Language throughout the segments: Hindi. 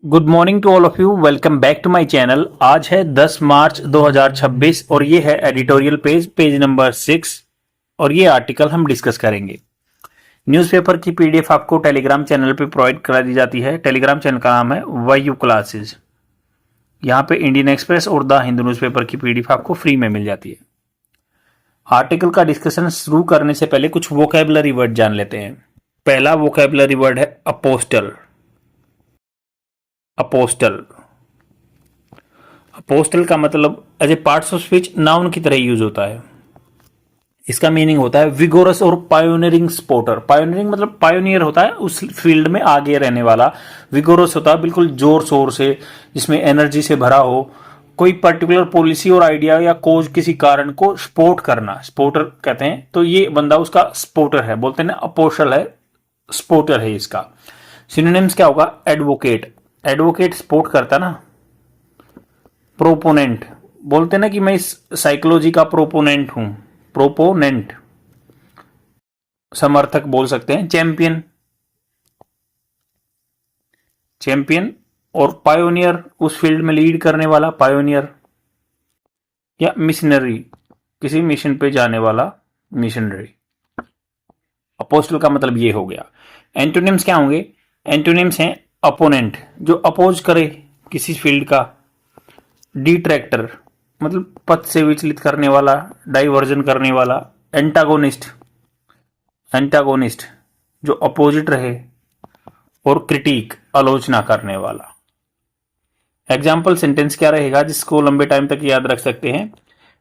Good morning to all of you. Welcome back to my channel. आज है 10 मार्च 2026 और ये है एडिटोरियल पेज नंबर 6 और ये आर्टिकल हम डिस्कस करेंगे। न्यूज़पेपर की पीडीएफ आपको टेलीग्राम चैनल पे प्रोवाइड करा दी जाती है। टेलीग्राम चैनल का नाम है वायु क्लासेस। यहाँ पे इंडियन एक्सप्रेस और द हिंदू न्यूज़पेपर की पीडीएफ आपको फ्री में मिल जाती है। आर्टिकल का डिस्कशन शुरू करने से पहले कुछ वोकैबुलरी वर्ड जान लेते हैं। पहला वोकैबुलरी वर्ड है अपोस्टल। अपोस्टल अपोस्टल का मतलब as a parts of speech noun की तरह यूज होता है। इसका मीनिंग होता है विगोरस और पायोनियरिंग स्पोर्टर। पायोनियरिंग मतलब पायोनियर होता है उस फील्ड में आगे रहने वाला। विगोरस होता है बिल्कुल जोर शोर से, जिसमें एनर्जी से भरा हो, कोई पर्टिकुलर पॉलिसी और आइडिया या कोज किसी कारण को सपोर्ट करना, सपोर्टर कहते हैं। तो ये बंदा उसका सपोर्टर है, बोलते हैं ना अपोस्टल है, सपोर्टर है इसका। सिनोनिम्स क्या होगा? एडवोकेट। एडवोकेट सपोर्ट करता ना। प्रोपोनेंट बोलते ना कि मैं इस साइकोलॉजी का प्रोपोनेंट हूं। प्रोपोनेंट समर्थक बोल सकते हैं। चैंपियन, चैंपियन और पायोनियर उस फील्ड में लीड करने वाला, पायोनियर। या मिशनरी, किसी मिशन पे जाने वाला, मिशनरी। अपोस्टल का मतलब ये हो गया। एंटोनिम्स क्या होंगे? एंटोनिम्स हैं अपोनेंट, जो अपोज करे किसी फील्ड का। डिट्रैक्टर मतलब पथ से विचलित करने वाला, डाइवर्जन करने वाला। एंटागोनिस्ट, एंटागोनिस्ट जो अपोजिट रहे। और क्रिटिक आलोचना करने वाला। एग्जाम्पल सेंटेंस क्या रहेगा जिसको लंबे टाइम तक याद रख सकते हैं?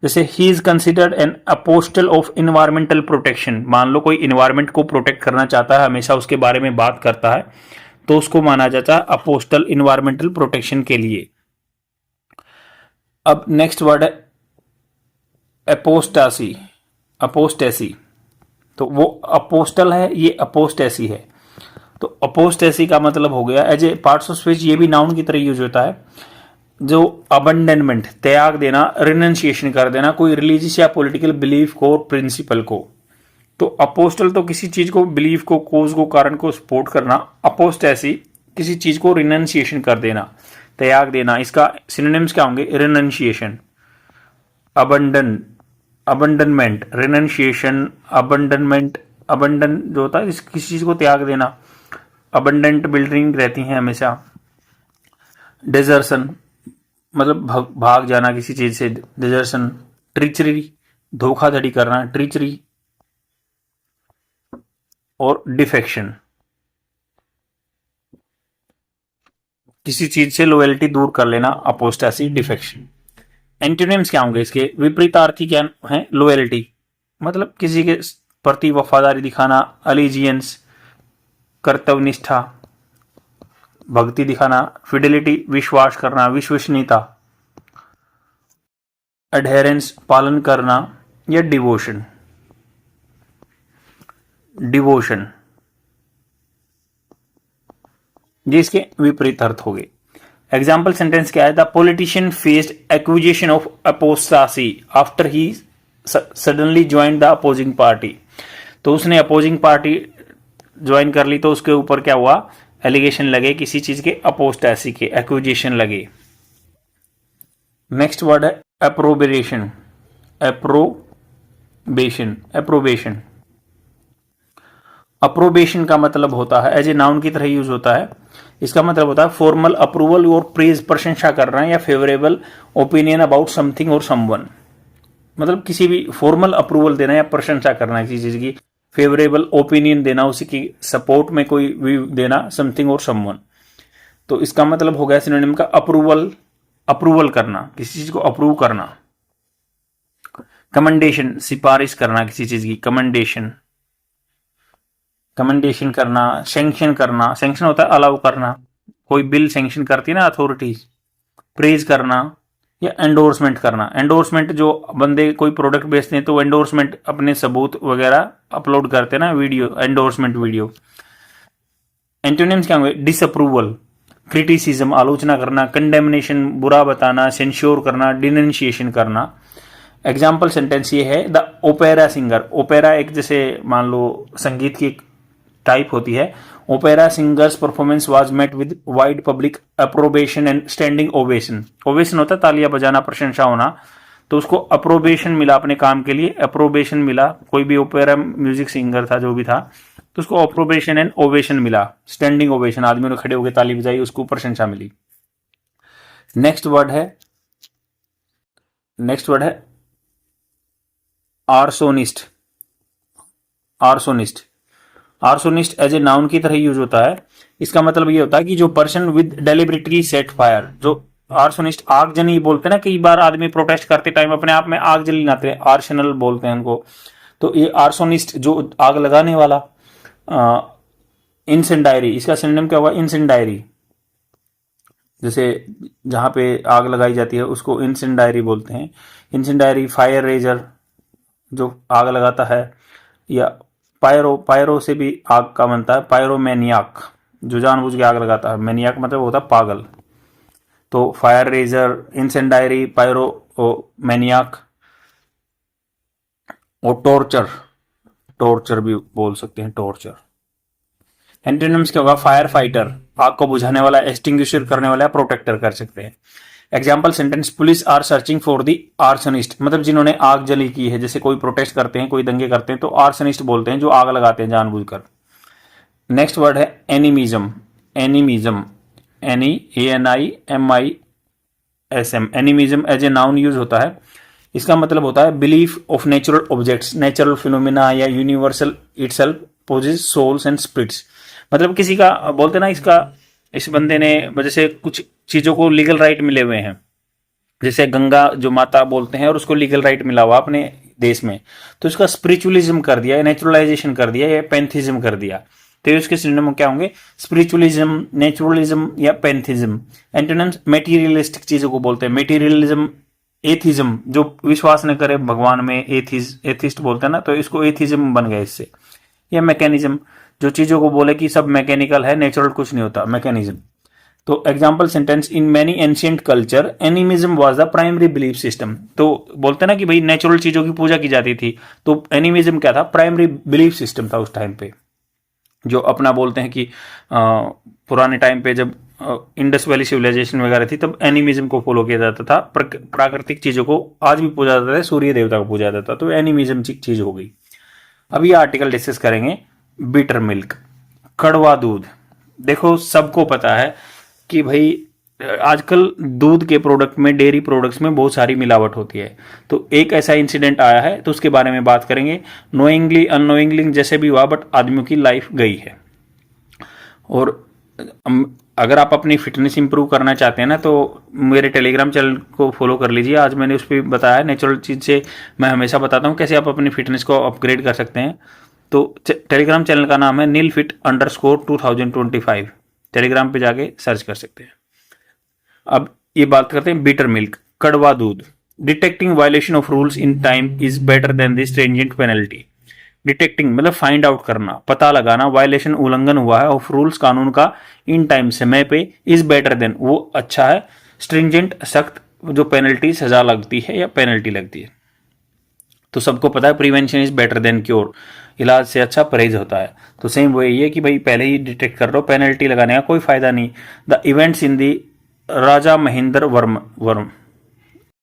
जैसे he is considered an apostle of environmental protection. मान लो कोई इन्वायरमेंट को प्रोटेक्ट करना चाहता है, हमेशा उसके बारे में बात करता है, तो उसको माना जाता है अपोस्टल इन्वायरमेंटल प्रोटेक्शन के लिए। अब नेक्स्ट वर्ड है एपोस्टासी। अपोस्टेसी, तो वो अपोस्टल है, ये अपोस्टेसी है। तो अपोस्टेसी का मतलब हो गया as a parts of speech, ये भी नाउन की तरह यूज होता है। जो अबंडनमेंट, त्याग देना, रिनंसिएशन कर देना कोई रिलीजियस या पॉलिटिकल बिलीफ को, प्रिंसिपल को। तो अपोस्टल तो किसी चीज को, बिलीफ को, कोज को, कारण को सपोर्ट करना। अपोस्टेसी किसी चीज को रिनंसिएशन कर देना, त्याग देना। इसका सिनोनिम्स क्या होंगे? Renunciation, abandon, abandonment, renunciation, abandonment. Abandon जो होता है किसी चीज को त्याग देना। अबंडेंट बिल्डिंग रहती है हमेशा। डेजर्सन मतलब भाग जाना किसी चीज से, डेजर्सन। ट्रिचरी धोखाधड़ी करना, ट्रिचरी। और डिफेक्शन किसी चीज से लॉयल्टी दूर कर लेना, अपोस्टेसी, डिफेक्शन। एंटोनिम्स क्या होंगे इसके? विपरीतार्थी क्या है? लॉयल्टी मतलब किसी के प्रति वफादारी दिखाना, अलीजियंस कर्तव्यनिष्ठा, भक्ति दिखाना। फिडेलिटी विश्वास करना, विश्वसनीयता। एडहेरेंस पालन करना। या डिवोशन, डिवोशन, ये इसके विपरीत अर्थ हो गए। एग्जाम्पल सेंटेंस क्या है? The politician faced acquisition of apostasy after he suddenly join the opposing party. तो उसने अपोजिंग पार्टी ज्वाइन कर ली, तो उसके ऊपर क्या हुआ? एलिगेशन लगे किसी चीज के, अपोस्टेसी के, एक्विजिशन लगे। नेक्स्ट वर्ड है एप्रोबेशन। एप्रोबेशन, एप्रोबेशन। अप्रोबेशन का मतलब होता है एज ए नाउन की तरह यूज होता है। इसका मतलब होता है फॉर्मल अप्रूवल और प्रेज, प्रशंसा करना या फेवरेबल ओपिनियन अबाउट समथिंग और समवन। मतलब किसी भी फॉर्मल अप्रूवल देना या प्रशंसा करना किसी चीज की, फेवरेबल ओपिनियन देना, उसी की सपोर्ट में कोई व्यू देना, समथिंग और समवन। तो इसका मतलब हो गया सिनोनिम का अप्रूवल, अप्रूवल करना, किसी चीज को अप्रूव करना। कमेंडेशन सिफारिश करना किसी चीज की, कमेंडेशन, कमेंडेशन करना। सैंक्शन करना, सैंक्शन होता है अलाउ करना, कोई बिल सैंक्शन करती है ना अथॉरिटीज। प्रेज करना या एंडोर्समेंट करना। एंडोर्समेंट जो बंदे कोई प्रोडक्ट बेचते हैं तो एंडोर्समेंट अपने सबूत वगैरह अपलोड करते हैं ना, वीडियो, एंडोर्समेंट वीडियो। एंटोनिम्स क्या होंगे? डिसअप्रूवल, क्रिटिसिज्म आलोचना करना, कंडेमनेशन बुरा बताना, सेंश्योर करना, डिनंशिएशन करना। एग्जाम्पल सेंटेंस ये है द ओपेरा सिंगर। ओपेरा एक जैसे मान लो संगीत की टाइप होती है। Opera singers performance was met with wide public approbation and standing ovation. Ovation होता है तालियां बजाना, प्रशंसा होना, तो उसको अप्रोबेशन मिला अपने काम के लिए, अप्रोबेशन मिला। कोई भी ओपेरा म्यूजिक सिंगर था जो भी था, तो उसको अप्रोबेशन एंड ओवेशन मिला, स्टैंडिंग ओवेशन, आदमियों ने खड़े होकर ताली बजाई, उसको प्रशंसा मिली। नेक्स्ट वर्ड है arsonist. Arsonist, arsonist as a noun की तरह यूज होता है। इसका मतलब ये होता है कि जो person with deliberately set fire, जो आर्सोनिस्ट आगजनी बोलते हैं ना, कई बार आदमी प्रोटेस्ट करते टाइम अपने आप में आग जली लाते हैं, आर्सेनल बोलते हैं उनको। तो ये आर्सोनिस्ट जो आग लगाने वाला, इंसेंडायरी, इसका सिनोनिम क्या हुआ, इंसेंडायरी। जैसे जहां पे आग लगाई जाती है उसको इंसेंडायरी बोलते हैं। इंसेंडायरी, फायर रेजर जो आग लगाता है, या पायरो, पायरो से भी आग का बनता है, पायरोमैनियाक जो जानबूझ के आग लगाता है, मैनियाक मतलब होता है पागल। तो फायर रेजर, इंसेंडायरी, पायरोमैनियाक और टॉर्चर, टॉर्चर भी बोल सकते हैं, टॉर्चर। एंटोनिम्स क्या होगा, फायर फाइटर, आग को बुझाने वाला, एक्सटिंग्विशर करने वाला, प्रोटेक्टर कर सकते हैं। Example sentence, police are searching for the arsonist, मतलब जिन्होंने आग जली की है। जैसे कोई प्रोटेस्ट करते हैं, कोई दंगे करते हैं, तो आर्सनिस्ट बोलते हैं जो आग लगाते हैं जानबूझकर। नेक्स्ट वर्ड है animism. Animism, ANIMISM, animism as a noun use होता है। इसका मतलब होता है belief of natural objects, natural phenomena या universal itself possess souls and spirits. मतलब किसी का बोलते ना, इस बंदे ने जैसे कुछ चीजों को लीगल राइट मिले हुए हैं, जैसे गंगा जो माता बोलते हैं और उसको लीगल राइट मिला हुआ अपने देश में, तो इसका स्पिरिचुअलिज्म कर दिया, नेचुरलाइजेशन कर दिया, या पैंथिज्म कर दिया। तो इसके सिनोनिम क्या होंगे, स्पिरिचुअलिज्म, नेचुरलिज्म या पैंथिज्म। एंटोनिम्स, मेटीरियलिस्टिक चीजों को बोलते हैं मेटीरियलिज्म। एथिज्म, जो विश्वास न करे भगवान में, एथिस्ट बोलते हैं ना, तो इसको एथिज्म बन गया इससे। या मैकेनिज्म, जो चीजों को बोले कि सब मैकेनिकल है, नेचुरल कुछ नहीं होता, मैकेनिज्म। तो example sentence, in many ancient culture animism was the primary belief system. तो बोलते ना कि भाई नेचुरल चीजों की पूजा की जाती थी, तो एनिमिज्म क्या था, प्राइमरी बिलीफ सिस्टम था उस टाइम पे। जो अपना बोलते हैं कि पुराने टाइम पे जब इंडस वैली सिविलाइजेशन वगैरह थी, तब एनिमिज्म को फॉलो किया जाता था। प्राकृतिक चीजों को आज भी पूजा जाता है, सूर्य देवता को पूजा जाता था, तो एनिमिज्म चीज हो गई। अब ये आर्टिकल डिस्कस करेंगे, बिटर मिल्क, कड़वा दूध। देखो सबको पता है कि भाई आजकल दूध के प्रोडक्ट में, डेयरी प्रोडक्ट्स में बहुत सारी मिलावट होती है। तो एक ऐसा इंसिडेंट आया है, तो उसके बारे में बात करेंगे। नोइंगली अननोइंगली जैसे भी हुआ, बट आदमियों की लाइफ गई है। और अगर आप अपनी फिटनेस इंप्रूव करना चाहते हैं ना, तो मेरे टेलीग्राम चैनल को फॉलो कर लीजिए। आज मैंने उस पर बताया, नेचुरल चीज से मैं हमेशा बताता हूँ कैसे आप अपनी फिटनेस को अपग्रेड कर सकते हैं। तो टेलीग्राम चैनल का नाम है nilfit_2025, टेलीग्राम पे जाके सर्च कर सकते हैं। अब ये बात करते हैं बिटर मिल्क, कड़वा दूध। Detecting violation of rules in time is better than the stringent penalty. Detecting मतलब फाइंड आउट करना, पता लगाना, वायलेशन उल्लंघन हुआ है ऑफ रूल्स, कानून का, इन टाइम समय पे, इज बेटर देन वो अच्छा है, स्ट्रिंजेंट सख्त, जो पेनल्टी सजा लगती है या पेनल्टी लगती है। तो सबको पता है prevention is better than cure, इलाज से अच्छा परहेज होता है। तो सेम वो यही है कि भाई पहले ही डिटेक्ट कर लो, पेनल्टी लगाने का कोई फायदा नहीं। The events in the Raja Mahendra worm,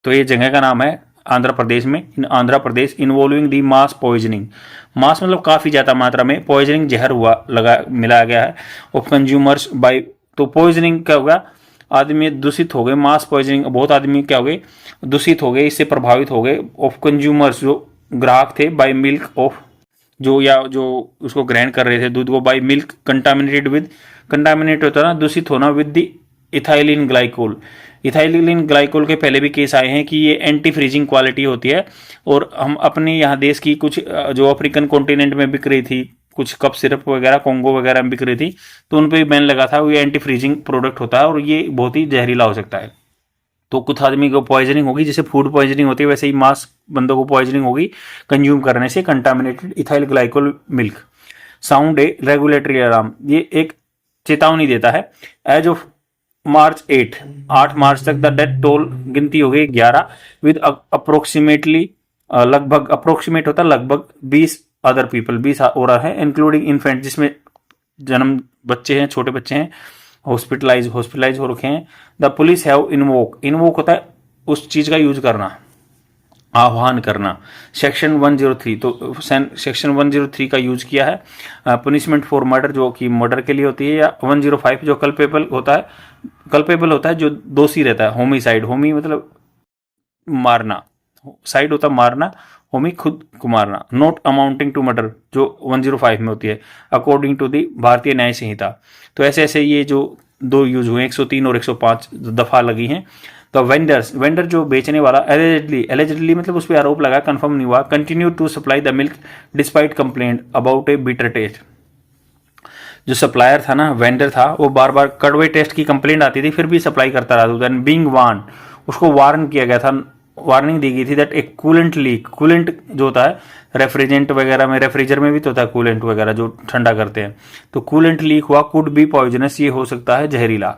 तो ये जगह का नाम है आंध्र प्रदेश में, इन आंध्र प्रदेश, इन्वॉल्विंग दी मास पॉइजनिंग। मास मतलब काफी ज्यादा मात्रा में, पॉइजनिंग जहर हुआ मिलाया गया है, ऑफ कंज्यूमर्स बाय। तो पॉइजनिंग क्या होगा, आदमी दूषित हो गए, मास पॉइजनिंग, बहुत आदमी क्या हो गए, दूषित हो गए, इससे प्रभावित हो गए। ऑफ कंज्यूमर्स, जो ग्राहक थे, बाय मिल्क ऑफ, जो उसको ग्रहण कर रहे थे दूध को, by milk contaminated with, contaminate होता है ना, दूषित होना, with the ethylene glycol. Ethylene glycol के पहले भी केस आए हैं कि ये एंटी फ्रीजिंग क्वालिटी होती है। और हम अपने यहाँ देश की कुछ जो अफ्रीकन कॉन्टिनेंट में बिक रही थी, कुछ कप सिरप वगैरह कोंगो वगैरह में बिक रही थी, तो उन पर भी बैन लगा था। ये एंटी फ्रीजिंग प्रोडक्ट होता है और ये बहुत ही जहरीला हो सकता है। तो कुछ आदमी को पॉइजनिंग होगी, जैसे फूड पॉइजनिंग होती है, वैसे ही मास बंदों को पॉइजनिंग होगी कंज्यूम करने से contaminated ethyl glycol milk. Sound ए रेगुलेटरी अलार्म, ये एक चेतावनी देता है। एज ऑफ मार्च 8 मार्च तक द डेथ टोल गिनती हो गई 11, विद अप्रोक्सीमेटली, लगभग, अप्रोक्सीमेट होता है लगभग 20 अदर पीपल, 20 और है, इंक्लूडिंग इन्फेंट, जिसमें जन्म बच्चे हैं, छोटे बच्चे हैं, हॉस्पिटलाइज हो रखे हैं। द पुलिस हैव इन्वोक होता है उस चीज का यूज करना, आह्वान करना। सेक्शन 103, तो सेक्शन 103 का यूज किया है पनिशमेंट फॉर मर्डर, जो कि मर्डर के लिए होती है, या 105 जो कल्पेबल होता है जो दोषी रहता है। होमिसाइड, होमी मतलब मारना, साइड होता मारना, होमी खुद को मारना। नॉट अमाउंटिंग टू मर्डर जो 105 में होती है अकॉर्डिंग टू दी भारतीय न्याय संहिता। तो ऐसे ऐसे ये जो दो यूज हुए 103 और 105 दफा लगी हैं। तो वेंडर जो बेचने वाला, एलिजिडली मतलब उस पर आरोप लगा, कंफर्म नहीं हुआ, continue to supply the milk despite complaint about a bitter taste. जो सप्लायर था ना, वेंडर था, वो बार बार कड़वे टेस्ट की कंप्लेंट आती थी फिर भी सप्लाई करता रहा। देन बीइंग वार्न, उसको वार्न किया गया था, वार्निंग दी गई थी दैट एक कूलेंट लीक, कूलेंट जो होता है रेफ्रिजरेंट वगैरह में, रेफ्रिजर में भी तो होता है कूलेंट वगैरह जो ठंडा करते हैं, तो कूलेंट लीक हुआ, कुड बी पॉइजनस, ये हो सकता है जहरीला।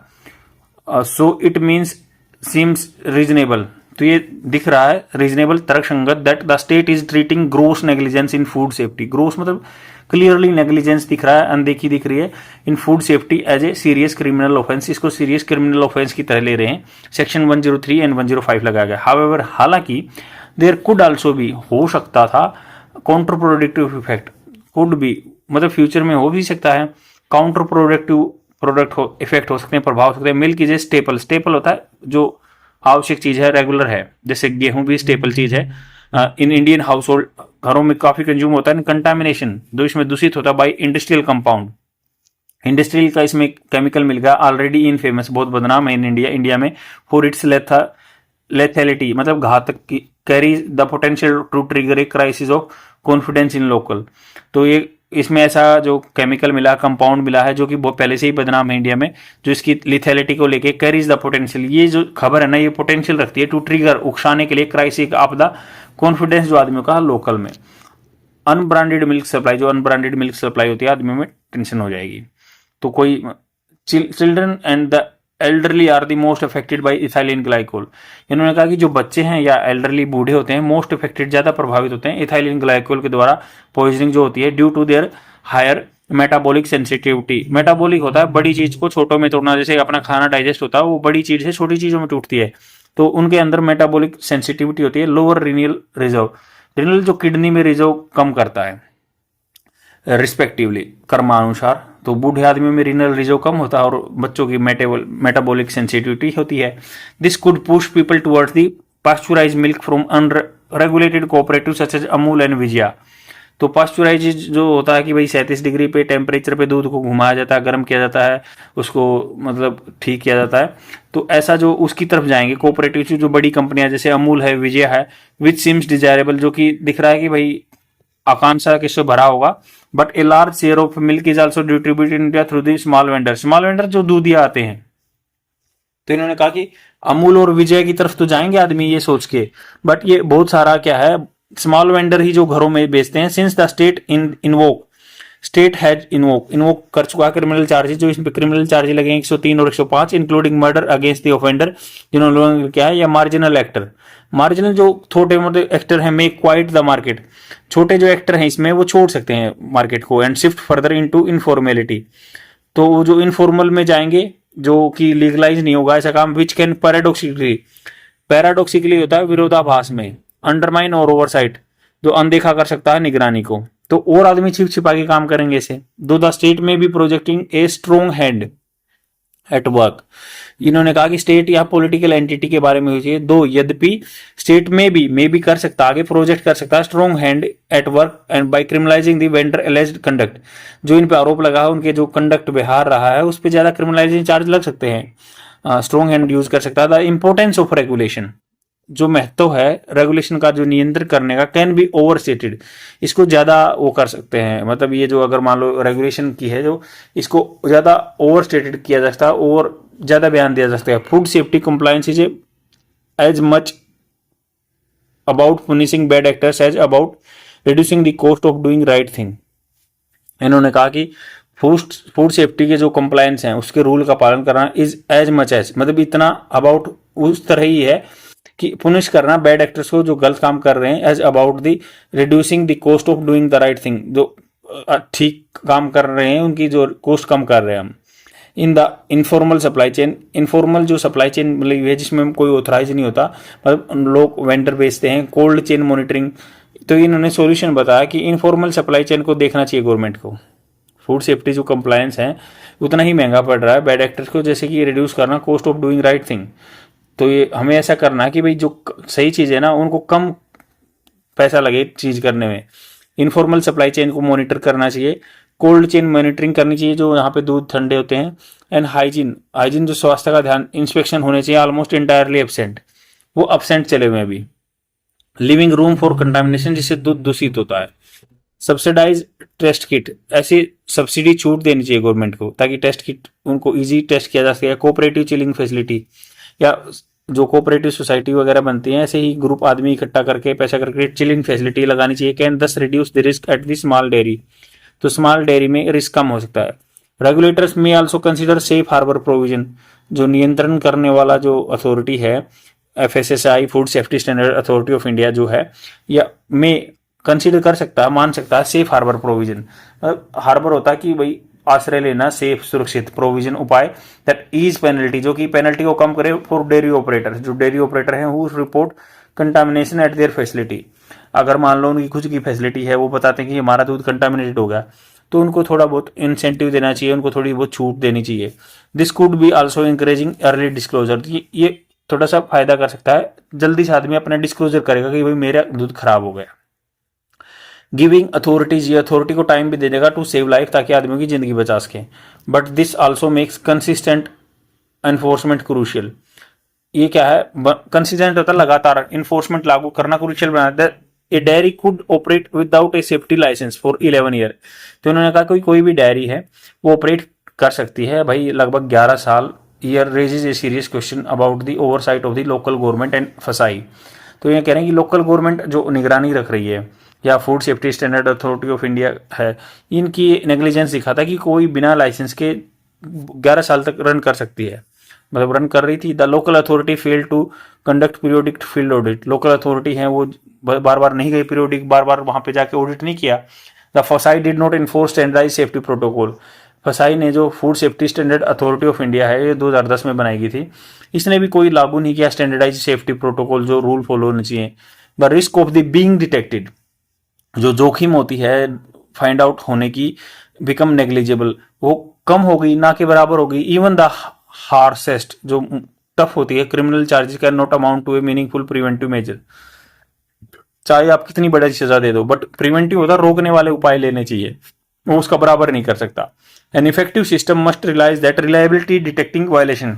So it means seems reasonable, तो ये दिख रहा है रीजनेबल, तर्कसंगत, that the state is treating gross negligence in food safety. Gross मतलब क्लियरली नेग्लिजेंस दिख रहा है, अनदेखी दिख रही है, in food safety as a serious criminal offence, इसको सीरियस क्रिमिनल ऑफेंस की तरह ले रहे हैं। सेक्शन 103 एंड 105 लगाया गया। हाउएवर, हालांकि देयर कुड आल्सो भी, हो सकता था, counter productive effect, could be मतलब फ्यूचर में हो भी सकता है, काउंटर प्रोडक्टिव प्रोडक्ट हो इफेक्ट हो सकते हैं, प्रभाव हो सकते हैं। मिल्क इज ए स्टेपल होता है जो आवश्यक चीज है, रेगुलर है, जैसे गेहूं भी स्टेपल चीज है। इन इंडियन हाउस होल्ड, घरों में काफी कंज्यूम होता है। कंटामिनेशन, जो इसमें दूषित होता है बाई इंडस्ट्रियल कंपाउंड, इंडस्ट्रियल का इसमें केमिकल मिल गया, ऑलरेडी इन फेमस, बहुत बदनाम है इन इंडिया में, फॉर इट्स लेथेलिटी मतलब घातक की, carry the potential to trigger a crisis of confidence in local. तो ये इसमें ऐसा जो केमिकल मिला, कंपाउंड मिला है जो कि बहुत पहले से ही बदनाम है इंडिया में, जो इसकी लिथेलिटी को लेके, कैरीज द पोटेंशियल, ये जो खबर है ना ये पोटेंशियल रखती है टू ट्रिगर, उकसाने के लिए, क्राइसिस आपदा, कॉन्फिडेंस जो आदमियों का लोकल में। अनब्रांडेड मिल्क सप्लाई, जो अनब्रांडेड मिल्क सप्लाई होती है आदमियों में टेंशन हो जाएगी। तो कोई children and the elderly are the most affected by ethylene glycol. इन्होंने कहा कि जो बच्चे हैं या एल्डरली बूढ़े होते हैं मोस्ट अफेक्टेड, ज्यादा प्रभावित होते हैं इथाइलिन ग्लाइकोल के द्वारा पॉइजनिंग जो होती है, due to their higher metabolic sensitivity. Metabolic होता है बड़ी चीज को छोटों में तोड़ना, जैसे अपना खाना डाइजेस्ट होता है वो बड़ी चीज से छोटी चीजों में टूटती है, तो उनके अंदर मेटाबॉलिक सेंसिटिविटी होती है। लोअर रीनल रिजर्व, रीनल जो किडनी में रिजर्व कम करता है रिस्पेक्टिवली कर्मानुसार, तो बूढ़े आदमियों में रीनल रिजर्व कम होता है और बच्चों की मेटाबॉलिक सेंसिटिविटी होती है। This could push people towards the pasteurise milk from unregulated cooperative such as Amul and Vijaya. तो पास्चुराइज जो होता है कि भाई 37 डिग्री पे टेम्परेचर पे दूध को घुमाया जाता है, गर्म किया जाता है, उसको मतलब ठीक किया जाता है, तो ऐसा जो उसकी तरफ जाएंगे कोऑपरेटिव जो बड़ी कंपनियां जैसे अमूल है, विजय है, विच सिम्स डिजायरेबल, जो कि दिख रहा है कि भाई आकांक्षा किससे भरा होगा, but a large share of milk is also distributed in India through the small vendor जो दूधिया आते हैं। तो इन्होंने कहा कि अमूल और विजय की तरफ तो जाएंगे आदमी ये सोच के, बट ये बहुत सारा क्या है, स्मॉल वेंडर ही जो घरों में बेचते हैं। Since the state state has invoke कर चुका क्रिमिनल चार्जेस, जो इसमें क्रिमिनल चार्जेस लगे 103 और 105, including murder against the offender, जिन्होंने क्या है, या मार्जिनल एक्टर, मार्जिनल जो छोटे मोटे एक्टर हैं, मेक क्वाइट द मार्केट, छोटे जो एक्टर हैं इसमें वो छोड़ सकते हैं मार्केट को, एंड शिफ्ट फर्दर इनटू इनफॉर्मेलिटी, तो वो जो इनफॉर्मल में जाएंगे जो कि लीगलाइज नहीं होगा ऐसा काम, विच कैन पैराडॉक्सिकली होता है विरोधाभास में, अंडरमाइन और ओवरसाइट, जो अनदेखा कर सकता है निगरानी को, तो और आदमी छिप छिपा के काम करेंगे इसे। दो द स्टेट में भी projecting a strong hand at work, इन्होंने कहा कि स्टेट या पॉलिटिकल एंटिटी के बारे में हुई, दो यद्यपि स्टेट में भी कर सकता, आगे प्रोजेक्ट कर सकता है strong hand at work and by criminalising the vendor alleged conduct, जो इन पे आरोप लगा है उनके जो कंडक्ट व्यवहार रहा है उस पर ज्यादा क्रिमिनलाइजिंग चार्ज लग सकते हैं, स्ट्रॉन्ग हैंड यूज कर सकता है। द इंपोर्टेंस ऑफ रेगुलेशन, जो महत्व है रेगुलेशन का, जो नियंत्रण करने का, कैन बी ओवर स्टेटेड, इसको ज्यादा वो कर सकते हैं, मतलब ये जो अगर मान लो रेगुलेशन की है जो, इसको ज्यादा ओवर स्टेटेड किया जा सकता है और ज्यादा बयान दिया जा सकता है। Food safety compliance is as much about punishing bad actors as about reducing the cost of doing right thing. इन्होंने कहा कि फूड सेफ्टी के जो कंप्लायंस हैं उसके रूल का पालन करना इज एज मच एज, मतलब इतना अबाउट उस तरह ही है कि पुनिश करना बैड एक्टर्स को जो गलत काम कर रहे हैं, as about the reducing the cost of doing the right thing, जो ठीक काम कर रहे हैं, उनकी जो कॉस्ट कम कर रहे हैं हम। In the informal supply chain, informal जो सप्लाई चेन मतलब है जिसमें कोई ऑथराइज नहीं होता, मतलब लोग वेंडर बेचते हैं। कोल्ड चेन मॉनिटरिंग, तो इन्होंने सॉल्यूशन बताया कि इनफॉर्मल सप्लाई चेन को देखना चाहिए गवर्नमेंट को। फूड सेफ्टी जो कंप्लायंस है उतना ही महंगा पड़ रहा है बैड एक्टर्स को, जैसे कि रिड्यूस करना cost of doing right thing. तो ये हमें ऐसा करना है कि भाई जो सही चीज़ है ना उनको कम पैसा लगे चीज़ करने में। इनफॉर्मल सप्लाई चेन को मॉनिटर करना चाहिए, कोल्ड चेन मॉनिटरिंग करनी चाहिए जो यहाँ पे दूध ठंडे होते हैं। एंड हाइजीन, हाइजीन जो स्वास्थ्य का ध्यान इंस्पेक्शन होने चाहिए, ऑलमोस्ट इंटायरली एब्सेंट, वो एब्सेंट चले हुए अभी। लिविंग रूम फॉर कंटामिनेशन, जिससे दूध दूषित होता है। सब्सिडाइज टेस्ट किट, ऐसी सब्सिडी छूट देनी चाहिए गवर्नमेंट को ताकि टेस्ट किट उनको इजी टेस्ट किया जा सके। कोऑपरेटिव चिलिंग फैसिलिटी, या जो कोऑपरेटिव सोसाइटी वगैरह बनती है ऐसे ही ग्रुप आदमी इकट्ठा करके पैसा करके चिलिंग फैसिलिटी लगानी चाहिए। Can this reduce the risk at the small dairy, तो स्मॉल डेयरी में रिस्क कम हो सकता है। Regulators may also consider safe harbour provision, जो नियंत्रण करने वाला जो अथॉरिटी है FSSAI, food safety standard authority of India जो है, या में कंसीडर कर सकता है, मान सकता है सेफ हार्बर प्रोविजन। हार्बर होता है कि भाई आश्रय लेना, सेफ सुरक्षित, प्रोविजन उपाय दैट ईज पेनल्टी, जो कि पेनल्टी को कम करे फॉर डेयरी ऑपरेटर, जो डेयरी ऑपरेटर हैं who report contamination eight there facility. अगर मान लो उनकी खुद की फैसिलिटी है, वो बताते हैं कि हमारा दूध कंटामिनेटेड हो गया, तो उनको थोड़ा बहुत इंसेंटिव देना चाहिए, उनको थोड़ी बहुत छूट देनी चाहिए। This could be also encouraging early disclosure, ये थोड़ा सा फायदा कर सकता है, जल्दी से आदमी अपना डिस्क्लोजर करेगा कि भाई मेरा दूध खराब हो गया। गिविंग अथॉरिटीज, ये अथॉरिटी को टाइम भी दे देगा टू सेव लाइफ, ताकि आदमियों की जिंदगी बचा सके। But this also makes consistent enforcement crucial. ये क्या है, कंसिस्टेंट होता है लगातार, इन्फोर्समेंट लागू करना क्रूशियल बनाता है। A dairy could operate without a safety licence for 11 year, तो उन्होंने कहा कोई भी डेयरी है वो ऑपरेट कर सकती है भाई लगभग 11 साल। Year raises a serious question about the oversight of the local government and फसाई। तो ये कह रहे हैं कि लोकल गवर्नमेंट जो निगरानी रख रही है या food safety standard authority of India है, इनकी नेग्लिजेंस दिखाता है कि कोई बिना लाइसेंस के 11 साल तक रन कर सकती है, मतलब रन कर रही थी। The local authority fail to conduct periodic field audit, local authority है वो बार बार नहीं गई पीरियोडिक, बार बार वहां पे जाके ऑडिट नहीं किया। The FSSAI did not enforce standardise safety protocol, FSSAI ने जो food safety standard authority of India है ये 2010 में बनाई गई थी, इसने भी कोई लागू नहीं किया स्टैंडर्डाइज सेफ्टी प्रोटोकॉल जो रूल फॉलो होने चाहिए। The risk of the being detected, जो जोखिम होती है फाइंड आउट होने की, बिकम नेग्लिजिबल, वो कम हो गई, ना के बराबर हो गई। इवन द हार्सेस्ट, जो टफ होती है, criminal charges can not amount to A meaningful preventive measure, चाहे आप कितनी बड़ी सजा दे दो, बट प्रिवेंटिव होता है रोकने वाले उपाय लेने चाहिए, वो उसका बराबर नहीं कर सकता। An effective system must realise that reliability detecting violation,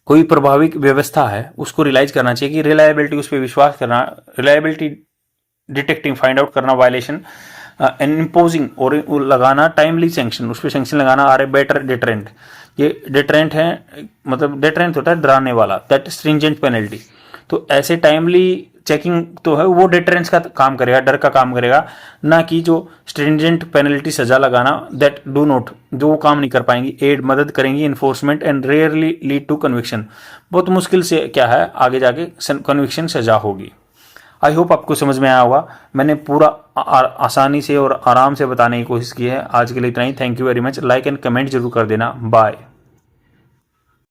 कोई प्रभावी व्यवस्था है उसको रियलाइज करना चाहिए कि रिलायबिलिटी, उस पर विश्वास करना, रिलायबिलिटी डिटेक्टिंग फाइंड आउट करना, वायलेशन एंड इम्पोजिंग और लगाना टाइमली सैंक्शन, उस पर सैंक्शन लगाना आर ए बेटर डिटरेंट। ये डिटरेंट है, मतलब डिटरेंट होता है डराने वाला, दैट स्ट्रिंजेंट पेनल्टी। तो ऐसे टाइमली चेकिंग तो है वो डिटरेंस का काम करेगा, डर का काम करेगा, ना कि जो स्ट्रिंजेंट पेनल्टी सजा लगाना, दैट डू नॉट, जो वो काम नहीं कर पाएंगी। एड मदद करेंगी enforcement and rarely lead to conviction, बहुत मुश्किल से क्या है आगे जाके कन्विक्शन सजा होगी। आई होप आपको समझ में आया होगा, मैंने पूरा आसानी से और आराम से बताने की कोशिश की है। आज के लिए इतना ही, thank you very much. Like and comment जरूर कर देना, बाय।